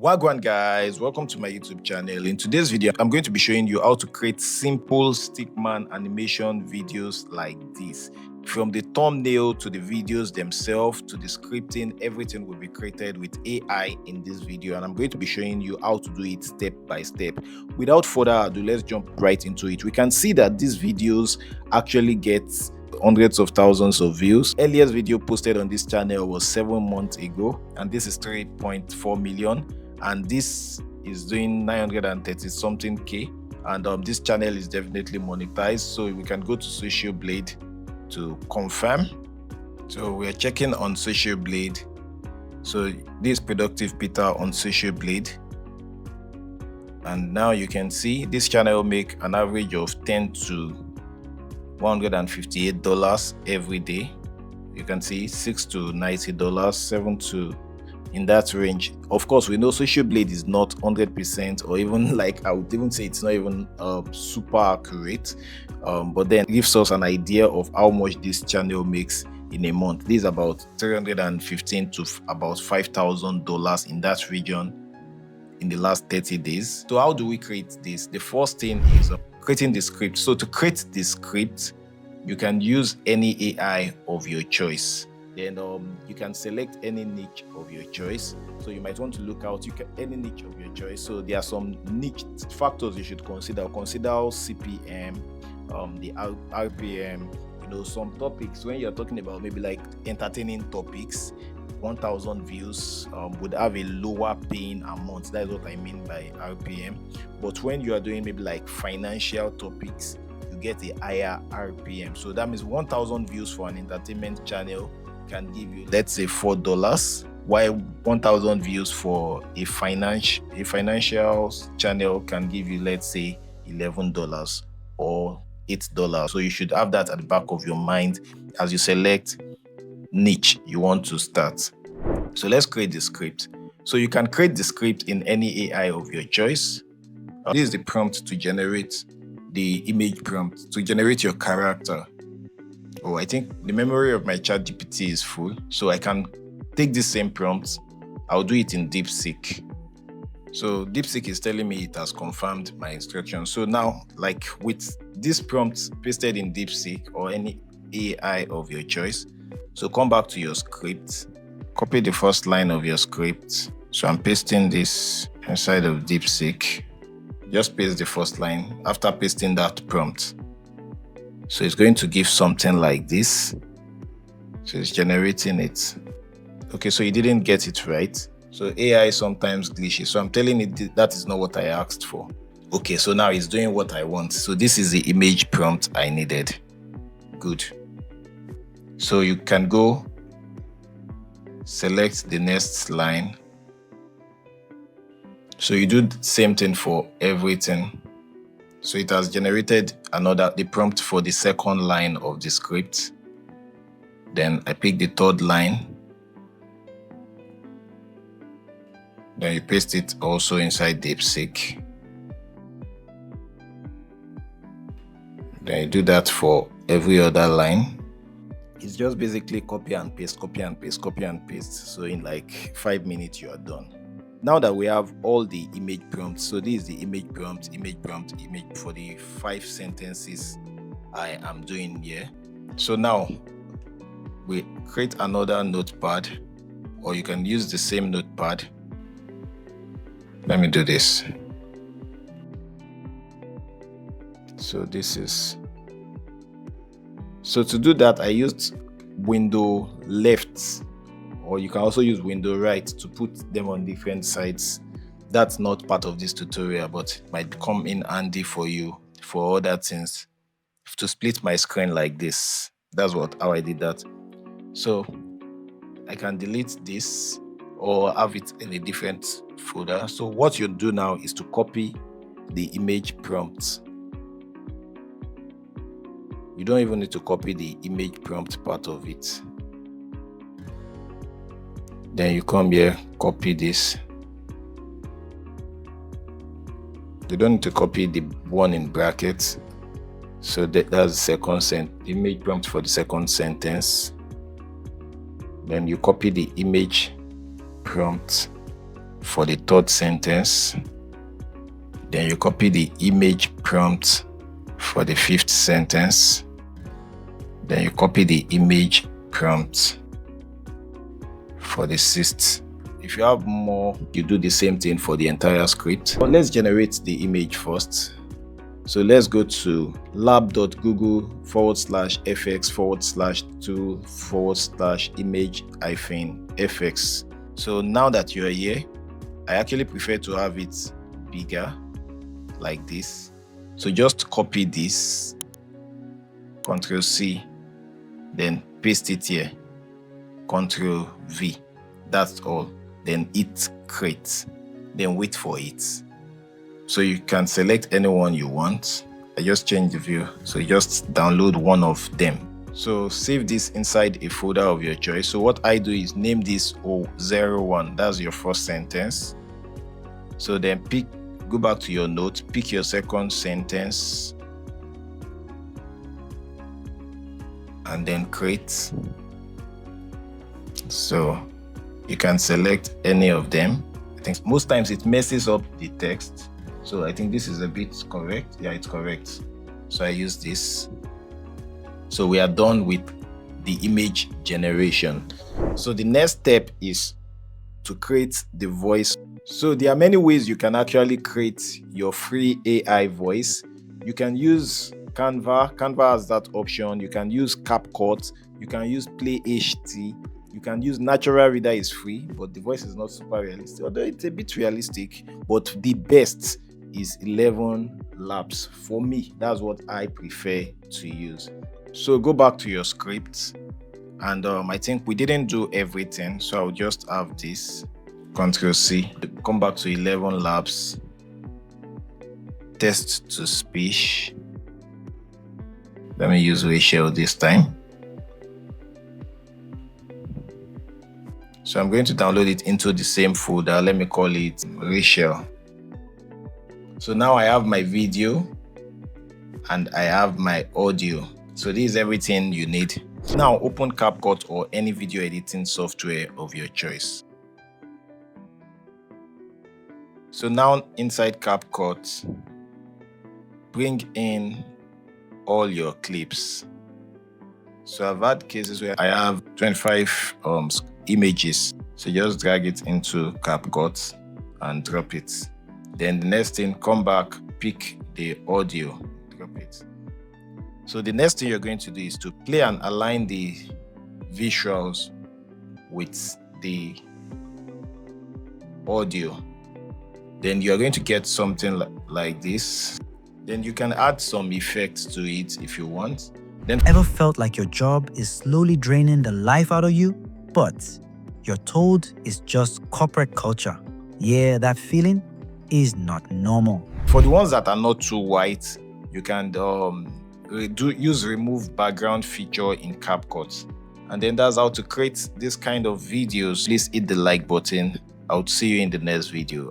Wagwan guys, welcome to my YouTube channel. In today's video, I'm going to be showing you how to create simple Stickman animation videos like this. From the thumbnail to the videos themselves to the scripting, everything will be created with AI in this video, and I'm going to be showing you how to do it step by step. Without further ado, let's jump right into it. We can see that these videos actually get hundreds of thousands of views. Earliest video posted on this channel was 7 months ago, and this is 3.4 million. And this is doing 930 something K, and this channel is definitely monetized. So we can go to Social Blade to confirm. So we are checking on Social Blade. So this Productive Peter on Social Blade, and now you can see this channel make an average of $10 to $158 every day. You can see $6 to $90, $7 to in that range. Of course, we know Social Blade is not 100%, or even like I would even say it's not even super accurate, but then it gives us an idea of how much this channel makes in a month. This is about $315 to about $5,000 in that region in the last 30 days. So how do we create this? The first thing is creating the script. So to create the script, you can use any AI of your choice. Then you can select any niche of your choice. So you might want to look out any niche of your choice. So there are some niche factors you should consider. Consider CPM, the RPM. You know, some topics when you're talking about maybe like entertaining topics, 1,000 views would have a lower paying amount. That's what I mean by RPM. But when you are doing maybe like financial topics, you get a higher RPM. So that means 1,000 views for an entertainment channel can give you, let's say, $4, while 1,000 views for a financial channel can give you, let's say, $11 or $8. So you should have that at the back of your mind as you select niche you want to start. So let's create the script. So you can create the script in any AI of your choice. This is the prompt to generate the image prompt to generate your character. Oh, I think the memory of my ChatGPT is full, so I can take this same prompt. I'll do it in DeepSeek. So DeepSeek is telling me it has confirmed my instructions. So now, like with this prompt pasted in DeepSeek or any AI of your choice, so come back to your script, copy the first line of your script. So I'm pasting this inside of DeepSeek. Just paste the first line after pasting that prompt. So it's going to give something like this. So it's generating it. Okay, so you didn't get it right. So AI sometimes glitches. So I'm telling it that is not what I asked for. Okay, so now it's doing what I want. So this is the image prompt I needed. Good. So you can go select the next line. So you do the same thing for everything. So it has generated the prompt for the second line of the script. Then I pick the third line. Then you paste it also inside DeepSeek. Then you do that for every other line. It's just basically copy and paste, copy and paste, copy and paste. So in like 5 minutes, you are done. Now that we have all the image prompts, so this is the image prompt for the 5 sentences I am doing here. So now we create another notepad, or you can use the same notepad. Let me do this. So to do that, I used window left, or you can also use window right to put them on different sides. That's not part of this tutorial, but it might come in handy for you for other things. To split my screen like this, that's how I did that. So I can delete this or have it in a different folder. So what you do now is to copy the image prompts. You don't even need to copy the image prompt part of it. Then you come here, copy this. You don't need to copy the one in brackets. So that's the second image prompt for the second sentence. Then you copy the image prompt for the third sentence. Then you copy the image prompt for the fifth sentence. Then you copy the image prompt for the sixth. If you have more, you do the same thing for the entire script. But let's generate the image first. So let's go to lab.google/fx/tool/image-fx. So now that you are here, I actually prefer to have it bigger like this. So just copy this, Ctrl C, then paste it here, Ctrl V. That's all. Then hit create, then wait for it. So you can select anyone you want. I just changed the view, so just download one of them. So save this inside a folder of your choice. So what I do is name this 01. That's your first sentence. So then go back to your note, pick your second sentence, and then create. So you can select any of them. I think most times it messes up the text. So I think this is a bit correct. Yeah, it's correct. So I use this. So we are done with the image generation. So the next step is to create the voice. So there are many ways you can actually create your free AI voice. You can use Canva. Canva has that option. You can use CapCut. You can use Play HT. You can use Natural Reader, is free, but the voice is not super realistic. Although it's a bit realistic, but the best is 11 Labs. For me, that's what I prefer to use. So go back to your script, and I think we didn't do everything, so I'll just have this. Ctrl C, come back to 11 Labs, text to speech. Let me use Rachel this time. So I'm going to download it into the same folder. Let me call it Rachel. So now I have my video and I have my audio. So this is everything you need. Now open CapCut or any video editing software of your choice. So now inside CapCut, bring in all your clips. So I've had cases where I have 25 images. So just drag it into CapCut and drop it. Then the next thing, come back, pick the audio, drop it. So the next thing you're going to do is to play and align the visuals with the audio. Then you're going to get something like this. Then you can add some effects to it if you want. Then ever felt like your job is slowly draining the life out of you, but you're told it's just corporate culture? Yeah, that feeling is not normal. For the ones that are not too white, you can use remove background feature in CapCut. And then that's how to create this kind of videos. Please hit the like button. I'll see you in the next video.